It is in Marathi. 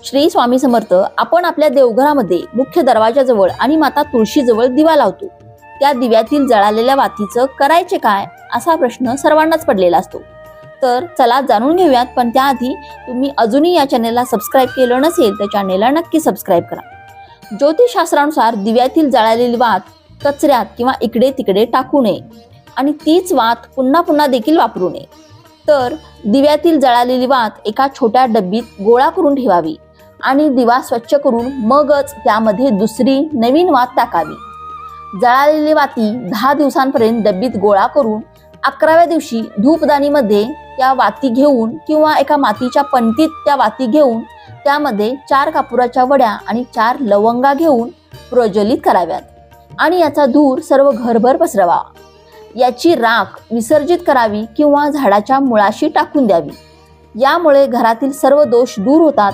श्री स्वामी समर्थ. आपण आपल्या देवघरामध्ये मुख्य दरवाजाजवळ आणि माता तुळशीजवळ दिवा लावतो. त्या दिव्यातील जळालेल्या वातीचं करायचे काय असा प्रश्न सर्वांनाच पडलेला असतो. तर चला जाणून घेऊयात. पण त्याआधी तुम्ही अजूनही या चॅनेलला सबस्क्राईब केलं नसेल तर चॅनेलला नक्की सबस्क्राईब करा. ज्योतिषशास्त्रानुसार दिव्यातील जळालेली वात कचऱ्यात किंवा इकडे तिकडे टाकू नये आणि तीच वात पुन्हा पुन्हा देखील वापरू नये. तर दिव्यातील जळालेली वात एका छोट्या डब्बीत गोळा करून ठेवावी आणि दिवा स्वच्छ करून मगच त्यामध्ये दुसरी नवीन वात टाकावी. जळालेली वाती 10 दिवसांपर्यंत डब्बीत गोळा करून 11व्या दिवशी धूपदानीमध्ये त्या वाती घेऊन किंवा एका मातीच्या पणतीत त्या वाती घेऊन त्यामध्ये 4 कापुराच्या वड्या आणि 4 लवंगा घेऊन प्रज्वलित कराव्यात आणि याचा धूर सर्व घरभर पसरवा. याची राख विसर्जित करावी किंवा झाडाच्या मुळाशी टाकून द्यावी. यामुळे घरातील सर्व दोष दूर होतात.